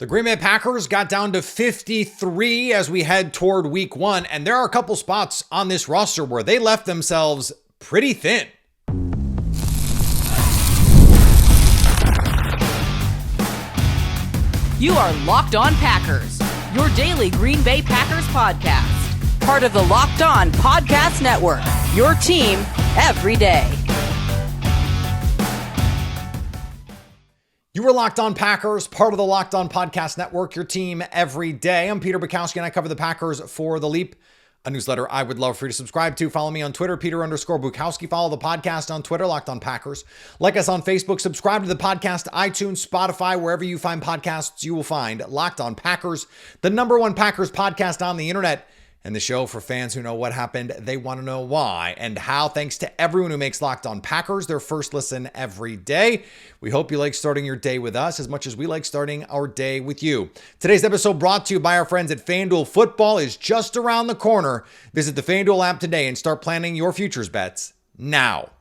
The Green Bay Packers got down to 53 as we head toward week 1, and there are a couple spots on this roster where they left themselves pretty thin. You are Locked On Packers, your daily Green Bay Packers podcast. Part of the Locked On Podcast Network, your team every day. You are Locked On Packers, part of the Locked On Podcast Network, your team every day. I'm Peter Bukowski, and I cover the Packers for The Leap, a newsletter I would love for you to subscribe to. Follow me on Twitter, Peter_Bukowski. Follow the podcast on Twitter, Locked On Packers. Like us on Facebook. Subscribe to the podcast, iTunes, Spotify, wherever you find podcasts, you will find Locked On Packers, the #1 Packers podcast on the internet, and the show for fans who know what happened. They want to know why and how. Thanks to everyone who makes Locked On Packers their first listen every day. We hope you like starting your day with us as much as we like starting our day with you. Today's episode brought to you by our friends at FanDuel. Football is just around the corner. Visit the FanDuel app today and start planning your futures bets now.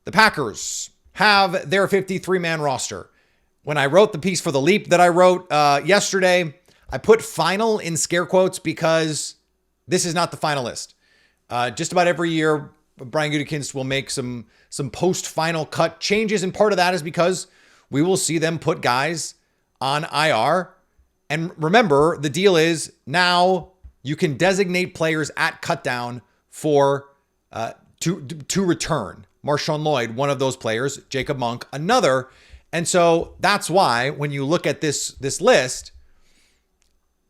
The Packers have their 53-man roster. When I wrote the piece for The Leap that I wrote yesterday, I put final in scare quotes because this is not the final list. Just about every year, Brian Gutekunst will make some post-final cut changes, and part of that is because we will see them put guys on IR. And remember, the deal is now you can designate players at cutdown for to return. Marshawn Lloyd, one of those players, Jacob Monk, another. And so that's why when you look at this list,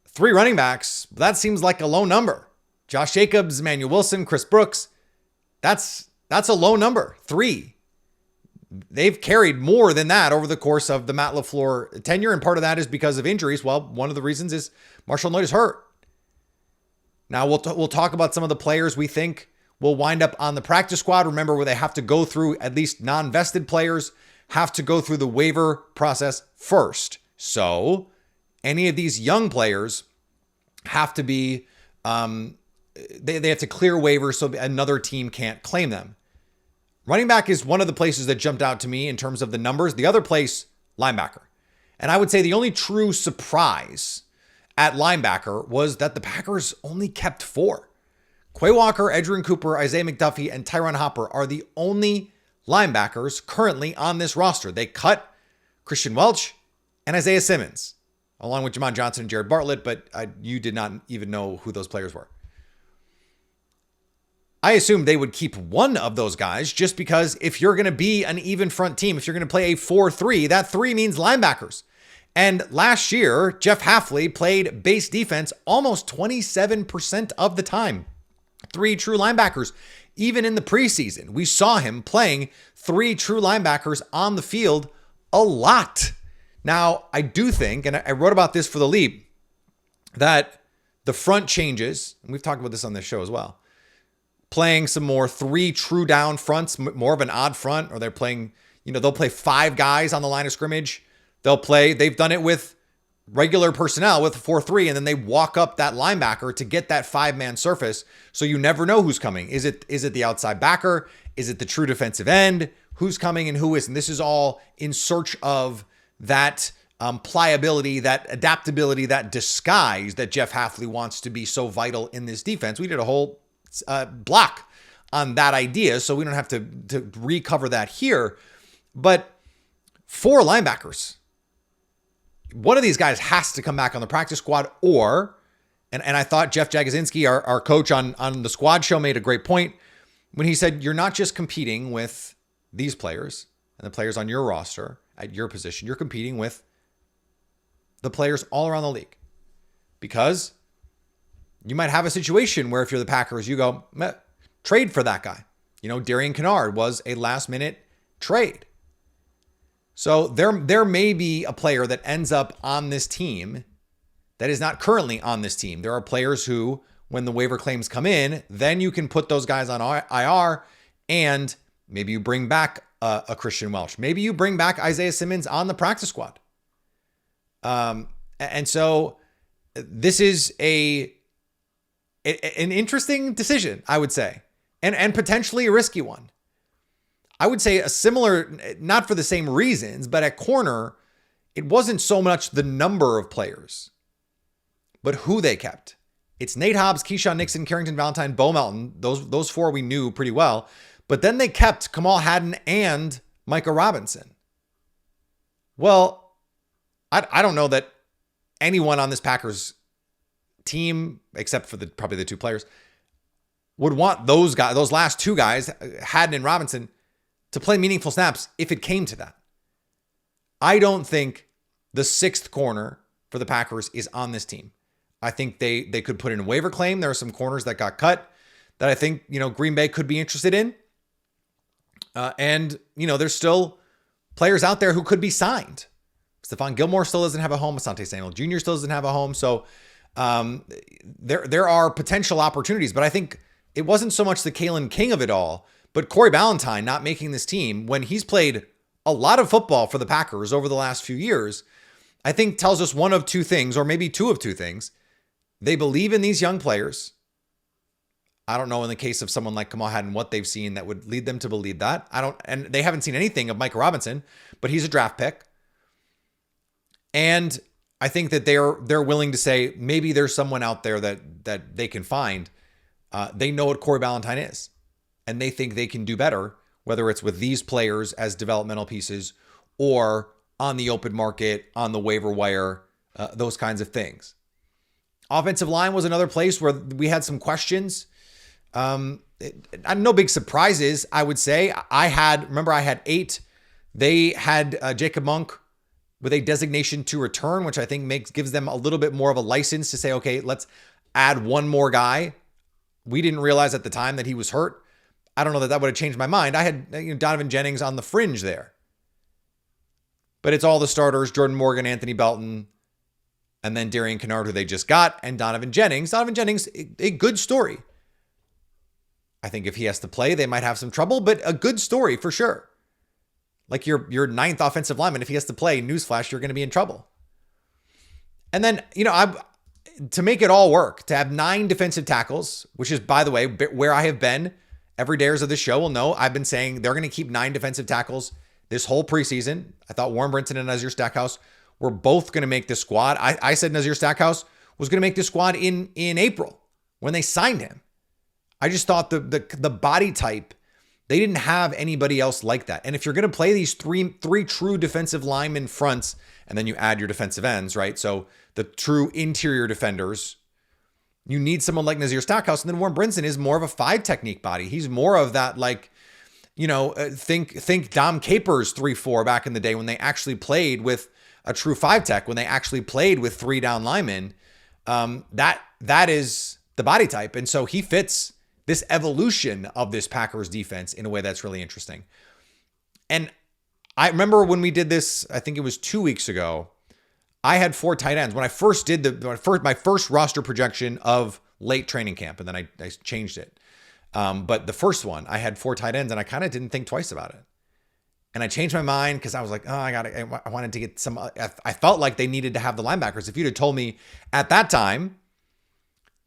3 running backs, that seems like a low number. Josh Jacobs, Emmanuel Wilson, Chris Brooks, that's a low number. 3. They've carried more than that over the course of the Matt LaFleur tenure, and part of that is because of injuries. Well, one of the reasons is Marshawn Lloyd is hurt. Now, we'll talk about some of the players we think will wind up on the practice squad. Remember, where they have to go through, at least non-vested players, have to go through the waiver process first. So any of these young players have to be, they have to clear waivers so another team can't claim them. Running back is one of the places that jumped out to me in terms of the numbers. The other place, linebacker. And I would say the only true surprise at linebacker was that the Packers only kept 4. Quay Walker, Edgerrin Cooper, Isaiah McDuffie, and Tyron Hopper are the only linebackers currently on this roster. They cut Christian Welch and Isaiah Simmons, along with Jamon Johnson and Jared Bartlett, but you did not even know who those players were. I assumed they would keep one of those guys just because if you're going to be an even front team, if you're going to play a 4-3, that 3 means linebackers. And last year, Jeff Hafley played base defense almost 27% of the time. 3 true linebackers. Even in the preseason, we saw him playing 3 true linebackers on the field a lot. Now, I do think, and I wrote about this for The Leap, that the front changes, and we've talked about this on this show as well, playing some more 3 true down fronts, more of an odd front, or they're playing, they'll play 5 guys on the line of scrimmage. They've done it with regular personnel with a 4-3, and then they walk up that linebacker to get that 5-man surface. So you never know who's coming. Is it the outside backer? Is it the true defensive end? Who's coming and who isn't? This is all in search of that pliability, that adaptability, that disguise that Jeff Hafley wants to be so vital in this defense. We did a whole block on that idea, so we don't have to recover that here. But 4 linebackers. One of these guys has to come back on the practice squad, and I thought Jeff Jagodzinski, our coach on the squad show, made a great point when he said, you're not just competing with these players and the players on your roster at your position, you're competing with the players all around the league. Because you might have a situation where if you're the Packers, you go, trade for that guy. Darian Kennard was a last-minute trade. So there may be a player that ends up on this team that is not currently on this team. There are players who, when the waiver claims come in, then you can put those guys on IR, and maybe you bring back a Christian Welch. Maybe you bring back Isaiah Simmons on the practice squad. And so this is an interesting decision, I would say, and potentially a risky one. I would say a similar, not for the same reasons, but at corner, it wasn't so much the number of players, but who they kept. It's Nate Hobbs, Keyshawn Nixon, Carrington Valentine, Bo Melton. Those four we knew pretty well. But then they kept Kamal Hadden and Micah Robinson. Well, I don't know that anyone on this Packers team, except for probably the two players, would want those last two guys, Hadden and Robinson, to play meaningful snaps if it came to that. I don't think the sixth corner for the Packers is on this team. I think they could put in a waiver claim. There are some corners that got cut that I think, Green Bay could be interested in. And there's still players out there who could be signed. Stephon Gilmore still doesn't have a home. Asante Samuel Jr. still doesn't have a home. So there are potential opportunities, but I think it wasn't so much the Kalen King of it all, but Corey Ballantyne not making this team when he's played a lot of football for the Packers over the last few years, I think tells us one of two things, or maybe two of two things. They believe in these young players. I don't know in the case of someone like Kamal Hadden what they've seen that would lead them to believe that. And they haven't seen anything of Micah Robinson, but he's a draft pick. And I think that they're willing to say maybe there's someone out there that they can find. They know what Corey Ballantyne is, and they think they can do better, whether it's with these players as developmental pieces or on the open market, on the waiver wire, those kinds of things. Offensive line was another place where we had some questions. No big surprises, I would say. I had 8. They had Jacob Monk with a designation to return, which I think gives them a little bit more of a license to say, okay, let's add one more guy. We didn't realize at the time that he was hurt. I don't know that would have changed my mind. I had Donovan Jennings on the fringe there. But it's all the starters, Jordan Morgan, Anthony Belton, and then Darian Kennard, who they just got, and Donovan Jennings. Donovan Jennings, a good story. I think if he has to play, they might have some trouble, but a good story for sure. Like your ninth offensive lineman, if he has to play, newsflash, you're going to be in trouble. And then, to make it all work, to have 9 defensive tackles, which is, by the way, where I have been. Every dayers of the show will know I've been saying they're going to keep 9 defensive tackles this whole preseason. I thought Warren Brinson and Nazir Stackhouse were both going to make this squad. I said Nazir Stackhouse was going to make this squad in April when they signed him. I just thought the body type, they didn't have anybody else like that. And if you're going to play these three true defensive lineman fronts, and then you add your defensive ends, right? So the true interior defenders, you need someone like Nazir Stackhouse. And then Warren Brinson is more of a 5 technique body. He's more of that, think Dom Capers 3-4 back in the day when they actually played with a true 5 tech, when they actually played with 3 down linemen. That is the body type. And so he fits this evolution of this Packers defense in a way that's really interesting. And I remember when we did this, I think it was 2 weeks ago, I had 4 tight ends. When I first did my first roster projection of late training camp, and then I changed it. But the first one, I had 4 tight ends, and I kind of didn't think twice about it. And I changed my mind because I was like, I wanted to get some, I felt like they needed to have the linebackers. If you'd have told me at that time,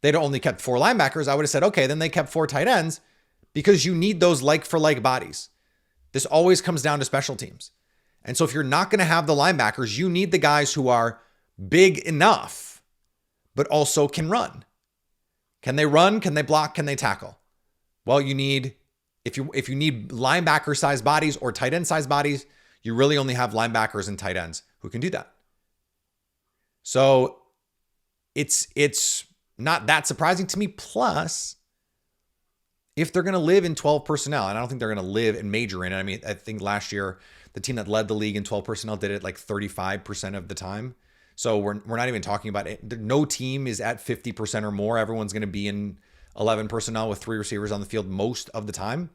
they'd only kept 4 linebackers, I would have said, okay, then they kept 4 tight ends because you need those like for like bodies. This always comes down to special teams. And so if you're not going to have the linebackers, you need the guys who are big enough, but also can run. Can they run? Can they block? Can they tackle? Well, you need, if you need linebacker size bodies or tight end size bodies, you really only have linebackers and tight ends who can do that. So it's not that surprising to me. Plus, if they're going to live in 12 personnel, and I don't think they're going to live and major in it. I mean, I think last year, the team that led the league in 12 personnel did it like 35% of the time. So we're not even talking about it. No team is at 50% or more. Everyone's going to be in 11 personnel with 3 receivers on the field most of the time.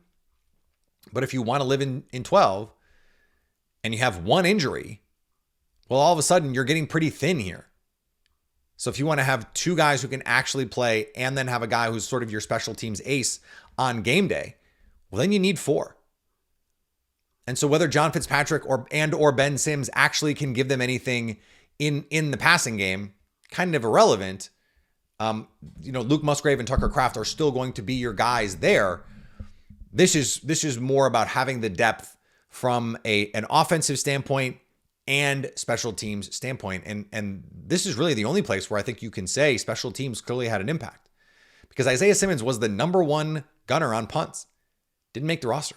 But if you want to live in 12 and you have 1 injury, well, all of a sudden you're getting pretty thin here. So if you want to have 2 guys who can actually play and then have a guy who's sort of your special teams ace on game day, well, then you need 4. And so whether John Fitzpatrick or Ben Sims actually can give them anything in the passing game, kind of irrelevant. Luke Musgrave and Tucker Kraft are still going to be your guys there. This is more about having the depth from an offensive standpoint and special teams standpoint. And this is really the only place where I think you can say special teams clearly had an impact, because Isaiah Simmons was the number one gunner on punts, didn't make the roster.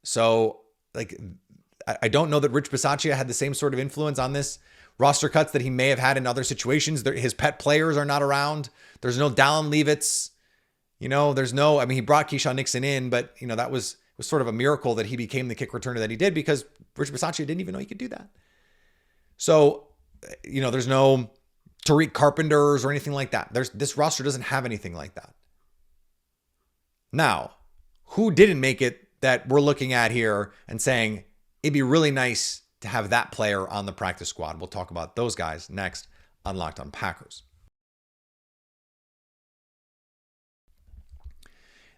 So like, I don't know that Rich Bisaccia had the same sort of influence on this roster cuts that he may have had in other situations. His pet players are not around. There's no Dallin Leavitz. He brought Keyshawn Nixon in, but that was sort of a miracle that he became the kick returner that he did, because Rich Bisaccia didn't even know he could do that. So, there's no Tariq Carpenters or anything like that. This roster doesn't have anything like that. Now, who didn't make it that we're looking at here and saying it'd be really nice to have that player on the practice squad? We'll talk about those guys next on Locked On Packers.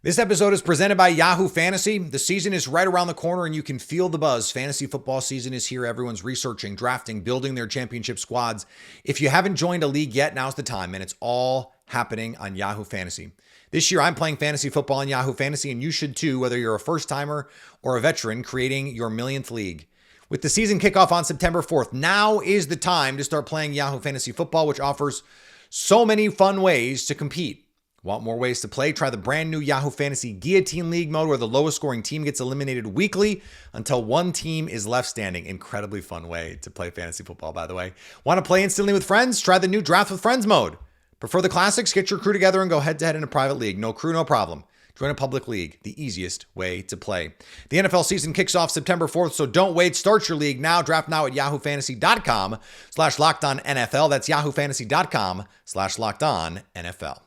This episode is presented by Yahoo Fantasy. The season is right around the corner and you can feel the buzz. Fantasy football season is here. Everyone's researching, drafting, building their championship squads. If you haven't joined a league yet, now's the time, and it's all happening on Yahoo Fantasy. This year, I'm playing fantasy football on Yahoo Fantasy, and you should too, whether you're a first-timer or a veteran creating your millionth league. With the season kickoff on September 4th, now is the time to start playing Yahoo Fantasy Football, which offers so many fun ways to compete. Want more ways to play? Try the brand new Yahoo Fantasy Guillotine League mode, where the lowest scoring team gets eliminated weekly until one team is left standing. Incredibly fun way to play fantasy football, by the way. Want to play instantly with friends? Try the new Draft with Friends mode. Prefer the classics? Get your crew together and go head-to-head in a private league. No crew, no problem. Join a public league, the easiest way to play. The NFL season kicks off September 4th, so don't wait. Start your league now. Draft now at yahoofantasy.com/LockedOnNFL. That's yahoofantasy.com/LockedOnNFL.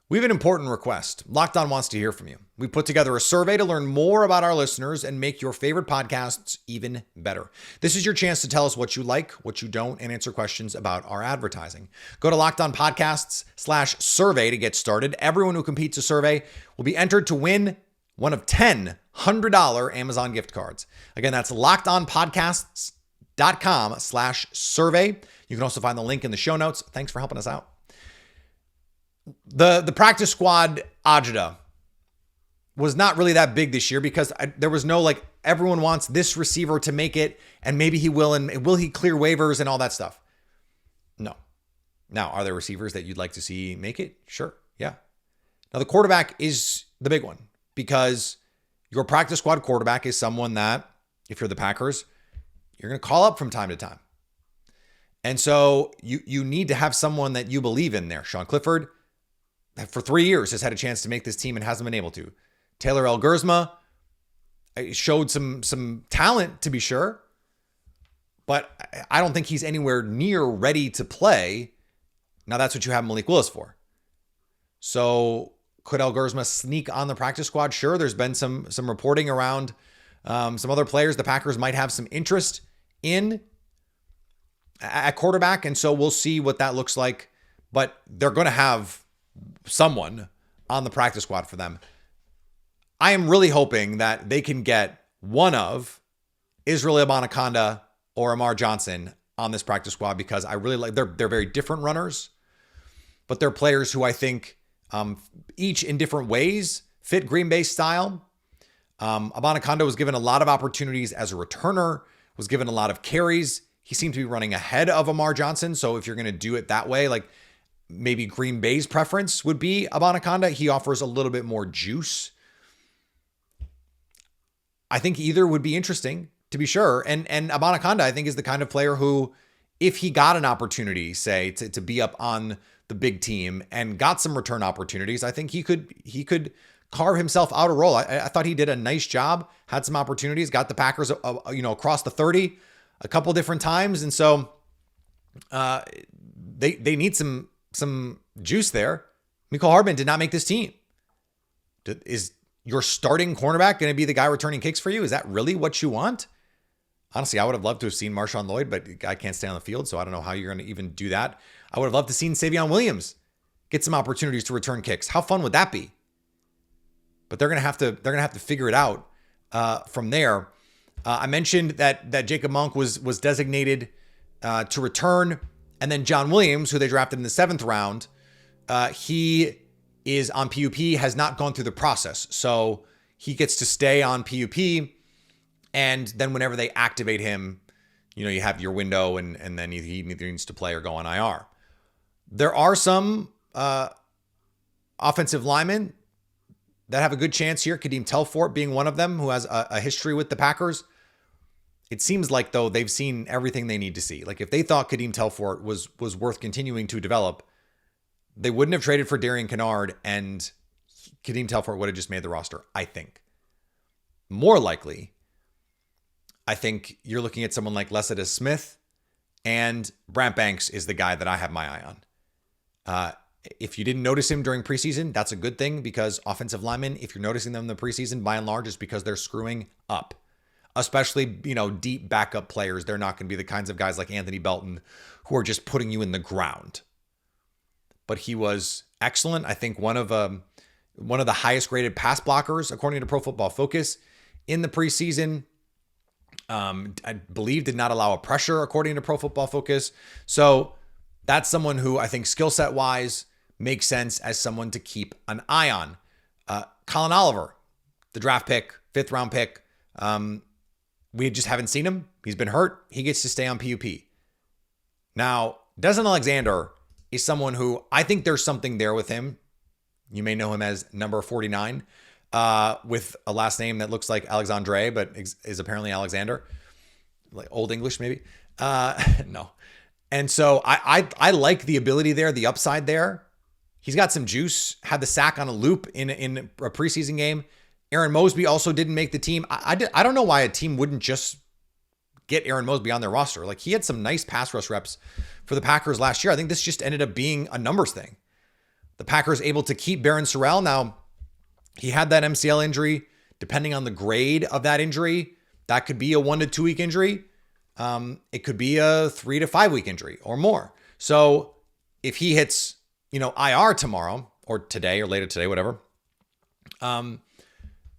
We have an important request. Locked On wants to hear from you. We put together a survey to learn more about our listeners and make your favorite podcasts even better. This is your chance to tell us what you like, what you don't, and answer questions about our advertising. Go to Locked On Podcasts/survey to get started. Everyone who completes a survey will be entered to win one of 10 $100 Amazon gift cards. Again, that's LockedOnPodcasts.com/survey. You can also find the link in the show notes. Thanks for helping us out. The practice squad agita was not really that big this year, because there was no everyone wants this receiver to make it, and maybe he will, and will he clear waivers and all that stuff? No. Now, are there receivers that you'd like to see make it? Sure. Yeah. Now, the quarterback is the big one, because your practice squad quarterback is someone that, if you're the Packers, you're going to call up from time to time. And so you need to have someone that you believe in there. Sean Clifford, for 3 years, has had a chance to make this team and hasn't been able to. Taylor Elgersma showed some talent, to be sure, but I don't think he's anywhere near ready to play. Now, that's what you have Malik Willis for. So could Elgersma sneak on the practice squad? Sure. There's been some reporting around some other players the Packers might have some interest in at quarterback, and so we'll see what that looks like. But they're going to have someone on the practice squad for them. I am really hoping that they can get one of Israel Abanikanda or Amar Johnson on this practice squad, because I really like, they're very different runners, but they're players who I think each in different ways fit Green Bay's style. Abanikanda was given a lot of opportunities as a returner, was given a lot of carries. He seemed to be running ahead of Amar Johnson. So if you're going to do it that way, maybe Green Bay's preference would be Abanikanda. He offers a little bit more juice. I think either would be interesting, to be sure. And Abanikanda, I think, is the kind of player who, if he got an opportunity, say, to be up on the big team and got some return opportunities, I think he could carve himself out a role. I thought he did a nice job, had some opportunities, got the Packers, across the 30 a couple different times. And so they need some juice there. Mecole Hardman did not make this team. Is your starting cornerback going to be the guy returning kicks for you? Is that really what you want? Honestly, I would have loved to have seen Marshawn Lloyd, but the guy can't stay on the field, so I don't know how you're going to even do that. I would have loved to seen Savion Williams get some opportunities to return kicks. How fun would that be? But they're going to have to figure it out from there. I mentioned that Jacob Monk was designated to return, and then John Williams, who they drafted in the 7th round, he is on PUP, has not gone through the process. So he gets to stay on PUP. And then whenever they activate him, you have your window and then he either needs to play or go on IR. There are some offensive linemen that have a good chance here. Kadeem Telfort being one of them, who has a history with the Packers. It seems like, though, they've seen everything they need to see. Like, if they thought Kadeem Telfort was worth continuing to develop, they wouldn't have traded for Darian Kennard, and Kadeem Telfort would have just made the roster, I think. More likely, I think you're looking at someone like Lecitus Smith, and Brant Banks is the guy that I have my eye on. If you didn't notice him during preseason, that's a good thing, because offensive linemen, if you're noticing them in the preseason, by and large, it's because they're screwing up. Especially, deep backup players. They're not going to be the kinds of guys like Anthony Belton who are just putting you in the ground. But he was excellent. I think one of the highest graded pass blockers, according to Pro Football Focus, in the preseason. I believe did not allow a pressure, according to Pro Football Focus. So that's someone who I think skill set wise makes sense as someone to keep an eye on. Colin Oliver, the draft pick, 5th round pick. We just haven't seen him. He's been hurt. He gets to stay on PUP. Now, Desmond Alexander is someone who I think there's something there with him. You may know him as number 49, with a last name that looks like Alexandre, but is apparently Alexander. Like Old English, maybe? No. And so I like the ability there, the upside there. He's got some juice, had the sack on a loop in a preseason game. Aaron Mosby also didn't make the team. I don't know why a team wouldn't just get Aaron Mosby on their roster. Like, he had some nice pass rush reps for the Packers last year. I think this just ended up being a numbers thing. The Packers able to keep Baron Sorrell. Now, he had that MCL injury. Depending on the grade of that injury, that could be a 1 to 2 week injury. It could be a 3 to 5 week injury or more. So if he hits, IR tomorrow or today or later today, whatever,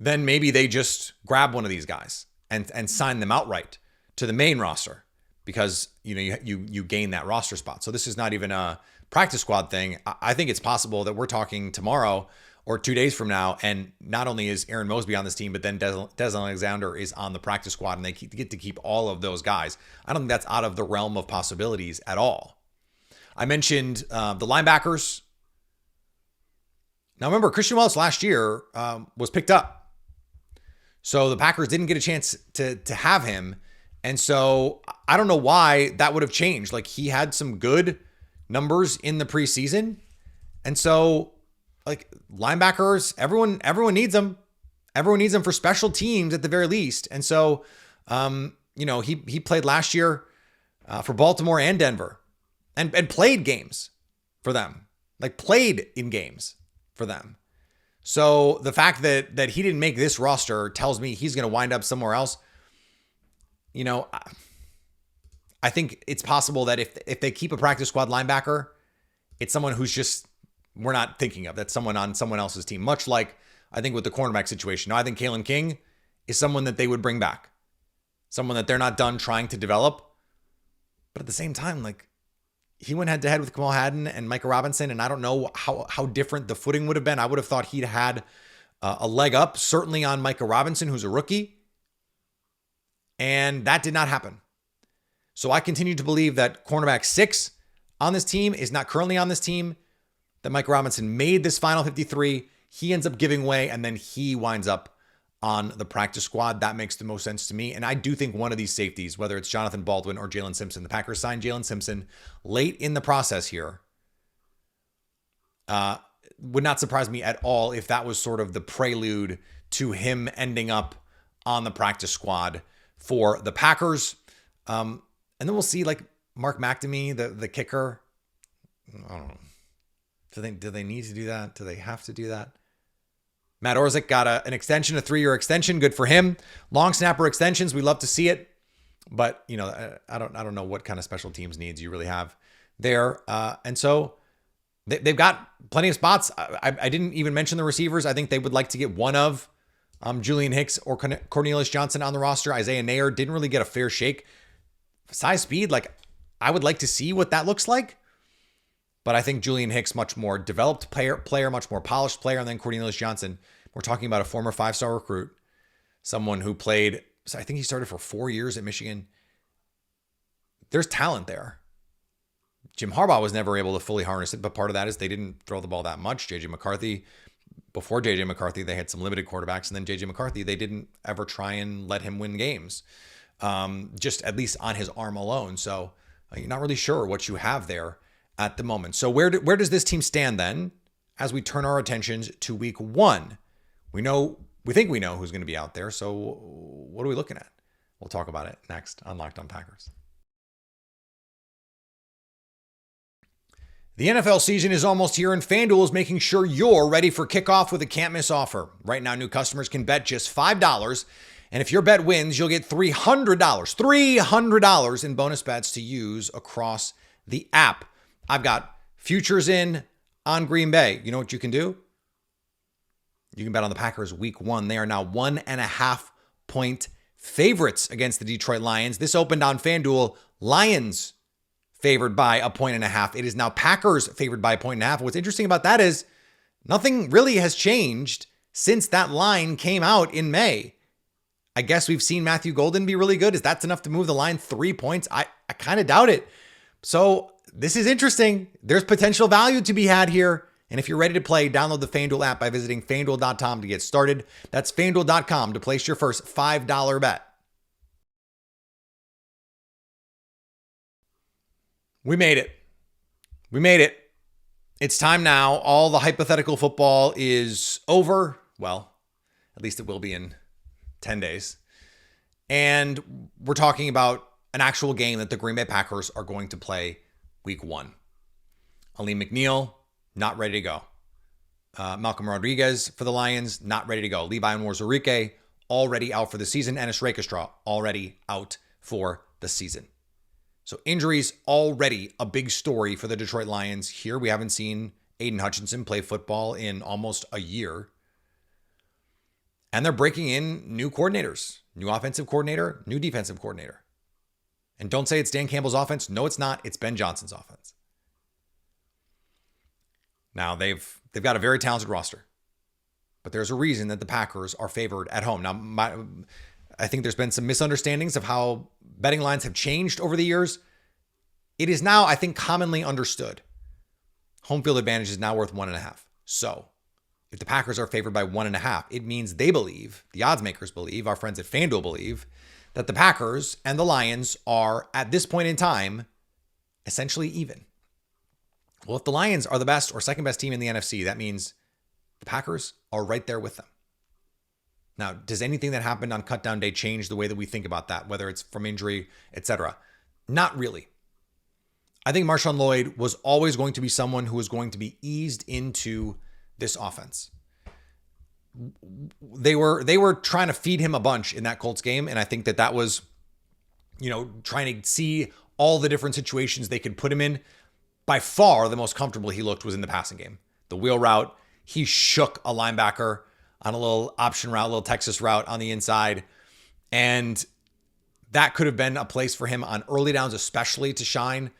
then maybe they just grab one of these guys and sign them outright to the main roster, because you gain that roster spot. So this is not even a practice squad thing. I think it's possible that we're talking tomorrow or 2 days from now, and not only is Aaron Mosby on this team, but then Des Alexander is on the practice squad, and they get to keep all of those guys. I don't think that's out of the realm of possibilities at all. I mentioned the linebackers. Now remember, Christian Welch last year was picked up. So the Packers didn't get a chance to have him. And so I don't know why that would have changed. Like, he had some good numbers in the preseason. And so, like, linebackers, everyone needs them. Everyone needs them for special teams at the very least. And so, he played last year for Baltimore and Denver and played games for them. Like, played in games for them. So the fact that he didn't make this roster tells me he's going to wind up somewhere else. I think it's possible that if they keep a practice squad linebacker, it's someone who's just, we're not thinking of. That's someone on someone else's team. Much like I think with the cornerback situation. Now, I think Kalen King is someone that they would bring back. Someone that they're not done trying to develop. But at the same time, like, he went head to head with Kamal Hadden and Micah Robinson, and I don't know how different the footing would have been. I would have thought he'd had a leg up, certainly on Micah Robinson, who's a rookie. And that did not happen. So I continue to believe that cornerback 6 on this team is not currently on this team, that Micah Robinson made this final 53. He ends up giving way, and then he winds up on the practice squad. That makes the most sense to me. And I do think one of these safeties, whether it's Jonathan Baldwin or Jalen Simpson, the Packers signed Jalen Simpson late in the process here. Would not surprise me at all if that was sort of the prelude to him ending up on the practice squad for the Packers. And then we'll see, like, Mark McNamee, the kicker. I don't know. Do they need to do that? Do they have to do that? Matt Orzik got an extension, a 3-year extension. Good for him. Long snapper extensions, we love to see it. But, I don't know what kind of special teams needs you really have there. And so they've got plenty of spots. I didn't even mention the receivers. I think they would like to get one of Julian Hicks or Cornelius Johnson on the roster. Isaiah Nair didn't really get a fair shake. Size, speed, like, I would like to see what that looks like. But I think Julian Hicks, much more developed player, much more polished player, and then Cornelius Johnson, We're talking about a former 5-star recruit, someone who played, I think he started for 4 years at Michigan. There's talent there. Jim Harbaugh was never able to fully harness it, but part of that is they didn't throw the ball that much. J.J. McCarthy, before J.J. McCarthy, they had some limited quarterbacks, and then J.J. McCarthy, they didn't ever try and let him win games, just at least on his arm alone. So you're not really sure what you have there at the moment. So where does this team stand then as we turn our attentions to week 1? We think we know who's going to be out there. So what are we looking at? We'll talk about it next on Locked On Packers. The NFL season is almost here, and FanDuel is making sure you're ready for kickoff with a can't-miss offer. Right now, new customers can bet just $5, and if your bet wins, you'll get $300 in bonus bets to use across the app. I've got futures in on Green Bay. You know what you can do? You can bet on the Packers week 1. They are now 1.5-point favorites against the Detroit Lions. This opened on FanDuel. Lions favored by 1.5. It is now Packers favored by 1.5. What's interesting about that is nothing really has changed since that line came out in May. I guess we've seen Matthew Golden be really good. Is that enough to move the line 3 points? I kind of doubt it. So this is interesting. There's potential value to be had here. And if you're ready to play, download the FanDuel app by visiting FanDuel.com to get started. That's FanDuel.com to place your first $5 bet. We made it. It's time now. All the hypothetical football is over. Well, at least it will be in 10 days. And we're talking about an actual game that the Green Bay Packers are going to play week 1. Alim McNeill, not ready to go. Malcolm Rodriguez for the Lions, not ready to go. Levi Onwuzurike, already out for the season. Ennis Rakestraw, already out for the season. So injuries already a big story for the Detroit Lions here. We haven't seen Aiden Hutchinson play football in almost a year. And they're breaking in new coordinators, new offensive coordinator, new defensive coordinator. And don't say it's Dan Campbell's offense. No, it's not. It's Ben Johnson's offense. Now, they've got a very talented roster. But there's a reason that the Packers are favored at home. Now, I think there's been some misunderstandings of how betting lines have changed over the years. It is now, I think, commonly understood. Home field advantage is now worth 1.5. So if the Packers are favored by 1.5, it means they believe, the odds makers believe, our friends at FanDuel believe, that the Packers and the Lions are, at this point in time, essentially even. Well, if the Lions are the best or second best team in the NFC, that means the Packers are right there with them. Now, does anything that happened on cutdown day change the way that we think about that, whether it's from injury, etc.? Not really. I think Marshawn Lloyd was always going to be someone who was going to be eased into this offense. They were trying to feed him a bunch in that Colts game, and I think that was, trying to see all the different situations they could put him in. By far, the most comfortable he looked was in the passing game. The wheel route, he shook a linebacker on a little option route, a little Texas route on the inside. And that could have been a place for him on early downs, especially to shine.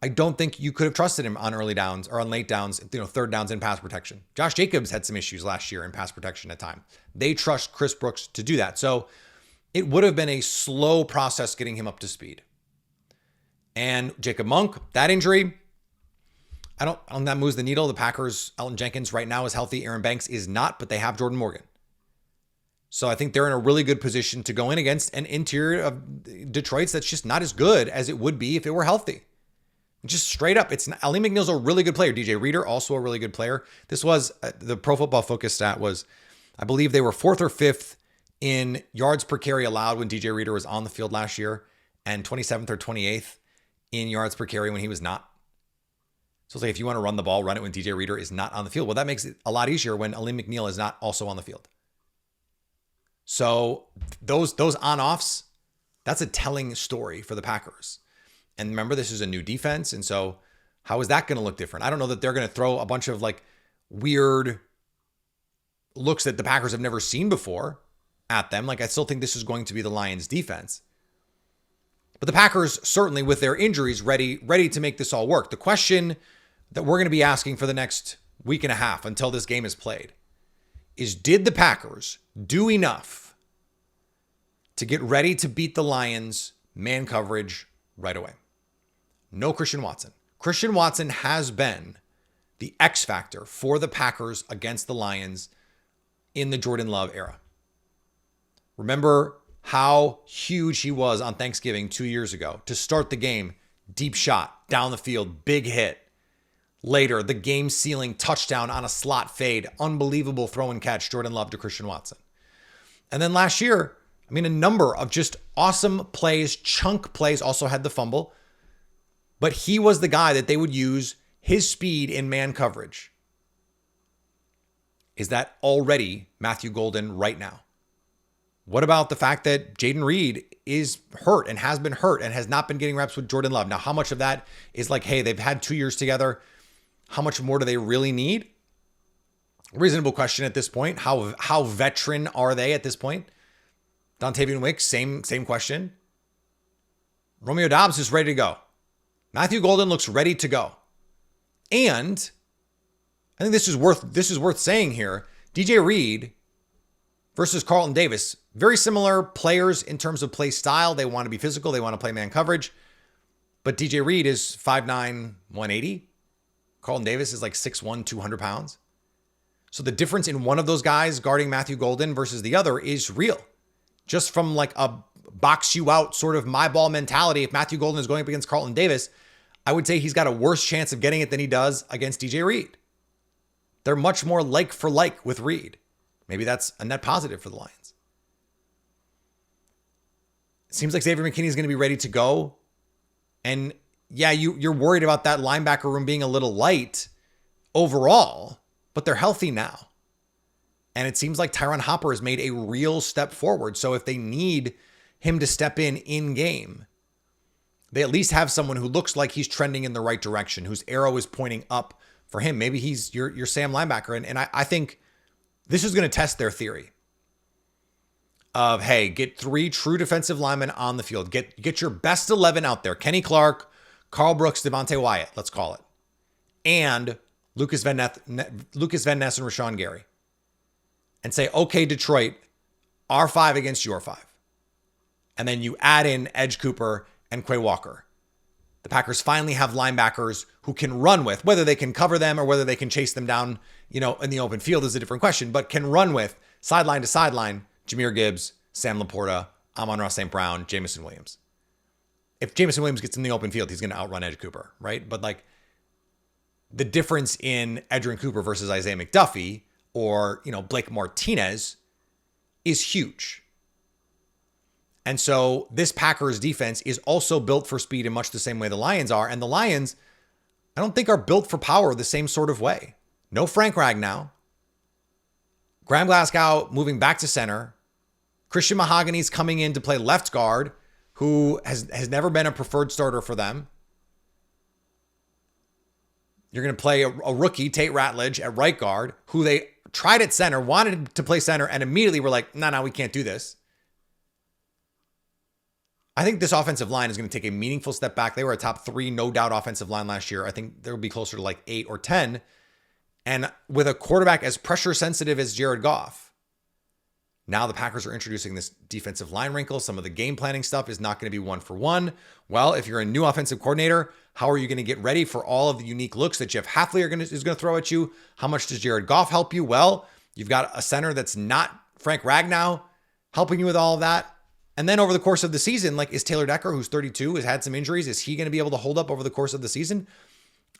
I don't think you could have trusted him on early downs or on late downs, third downs in pass protection. Josh Jacobs had some issues last year in pass protection at time. They trust Chris Brooks to do that. So it would have been a slow process getting him up to speed. And Jacob Monk, that injury, I don't think that moves the needle. The Packers, Elton Jenkins right now is healthy. Aaron Banks is not, but they have Jordan Morgan. So I think they're in a really good position to go in against an interior of Detroit's that's just not as good as it would be if it were healthy. Just straight up, Alim McNeill's a really good player. DJ Reader, also a really good player. This was, the Pro Football Focus stat was, I believe they were 4th or 5th in yards per carry allowed when DJ Reader was on the field last year, and 27th or 28th in yards per carry when he was not. So it's like, if you want to run the ball, run it when DJ Reader is not on the field. Well, that makes it a lot easier when Alim McNeill is not also on the field. So those on-offs, that's a telling story for the Packers. And remember, this is a new defense. And so how is that going to look different? I don't know that they're going to throw a bunch of weird looks that the Packers have never seen before at them. I still think this is going to be the Lions defense. But the Packers, certainly with their injuries, ready to make this all work. The question that we're going to be asking for the next week and a half until this game is played is, did the Packers do enough to get ready to beat the Lions man coverage right away? No Christian Watson. Christian Watson has been the X factor for the Packers against the Lions in the Jordan Love era. Remember how huge he was on Thanksgiving 2 years ago to start the game. Deep shot down the field, big hit. Later, the game-sealing touchdown on a slot fade. Unbelievable throw and catch, Jordan Love to Christian Watson. And then last year, a number of just awesome plays, chunk plays, also had the fumble. But he was the guy that they would use his speed in man coverage. Is that already Matthew Golden right now? What about the fact that Jaden Reed is hurt and has been hurt and has not been getting reps with Jordan Love? Now, how much of that is like, hey, they've had 2 years together. How much more do they really need? Reasonable question at this point. How veteran are they at this point? Dontavian Wicks, same question. Romeo Doubs is ready to go. Matthew Golden looks ready to go. And I think this is worth saying here. DJ Reed versus Carlton Davis, very similar players in terms of play style. They want to be physical. They want to play man coverage. But DJ Reed is 5'9", 180. Carlton Davis is like 6'1", 200 pounds. So the difference in one of those guys guarding Matthew Golden versus the other is real. Just from like a box you out sort of my ball mentality, if Matthew Golden is going up against Carlton Davis, I would say he's got a worse chance of getting it than he does against DJ Reed. They're much more like for like with Reed. Maybe that's a net positive for the Lions. It seems like Xavier McKinney is going to be ready to go. And yeah, you're worried about that linebacker room being a little light overall, but they're healthy now. And it seems like Tyron Hopper has made a real step forward. So if they need him to step in game, they at least have someone who looks like he's trending in the right direction, whose arrow is pointing up for him. Maybe he's your Sam linebacker. And I think this is going to test their theory of, hey, get 3 true defensive linemen on the field. Get your best 11 out there. Kenny Clark, Carl Brooks, Devontae Wyatt, let's call it. And Lucas Van Ness and Rashawn Gary. And say, okay, Detroit, our 5 against your 5. And then you add in Edge Cooper and Quay Walker. The Packers finally have linebackers who can run with, whether they can cover them or whether they can chase them down, in the open field is a different question, but can run with sideline to sideline, Jahmyr Gibbs, Sam Laporta, Amon-Ra St. Brown, Jameson Williams. If Jameson Williams gets in the open field, he's going to outrun Edge Cooper, right? But like the difference in Edgerrin Cooper versus Isaiah McDuffie or, Blake Martinez is huge. And so this Packers defense is also built for speed in much the same way the Lions are. And the Lions, I don't think are built for power the same sort of way. No Frank Ragnow. Graham Glasgow moving back to center. Christian Mahogany's coming in to play left guard, who has never been a preferred starter for them. You're going to play a rookie, Tate Ratledge, at right guard, who they tried at center, wanted to play center, and immediately were like, no, we can't do this. I think this offensive line is going to take a meaningful step back. They were a top 3, no doubt, offensive line last year. I think they'll be closer to like 8 or 10. And with a quarterback as pressure sensitive as Jared Goff, now the Packers are introducing this defensive line wrinkle. Some of the game planning stuff is not going to be 1-for-1. Well, if you're a new offensive coordinator, how are you going to get ready for all of the unique looks that Jeff Hafley is going to throw at you? How much does Jared Goff help you? Well, you've got a center that's not Frank Ragnow helping you with all of that. And then over the course of the season, like, is Taylor Decker, who's 32, has had some injuries, is he going to be able to hold up over the course of the season?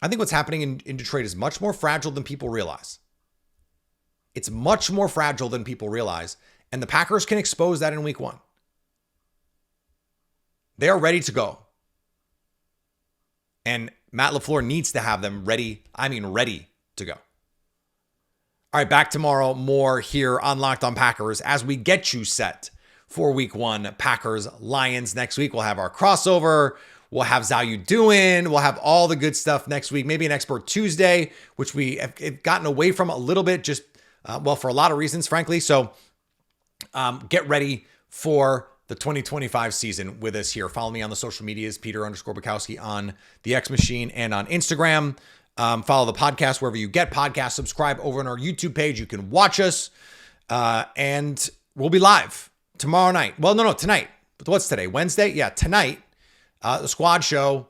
I think what's happening in Detroit is much more fragile than people realize. It's much more fragile than people realize. And the Packers can expose that in week 1. They are ready to go. And Matt LaFleur needs to have them ready to go. All right, back tomorrow. More here on Locked On Packers as we get you set for week 1, Packers Lions. Next week, we'll have our crossover. We'll have How You Doing. We'll have all the good stuff next week. Maybe an Expert Tuesday, which we have gotten away from a little bit, just, for a lot of reasons, frankly. So get ready for the 2025 season with us here. Follow me on the social medias, Peter_Bukowski on the X Machine and on Instagram. Follow the podcast wherever you get podcasts. Subscribe over on our YouTube page. You can watch us. And we'll be live tomorrow night. Well, no, tonight. What's today? Wednesday? Yeah, tonight. The squad show.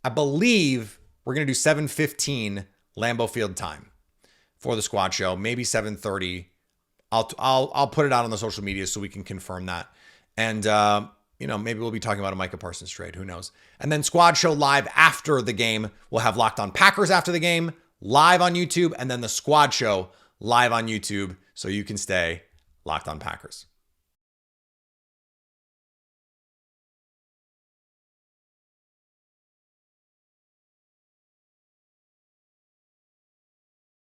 I believe we're going to do 7:15 Lambeau Field time for the squad show. Maybe 7:30. I'll put it out on the social media so we can confirm that. And, maybe we'll be talking about a Micah Parsons trade. Who knows? And then squad show live after the game. We'll have Locked On Packers after the game live on YouTube. And then the squad show live on YouTube so you can stay Locked On Packers.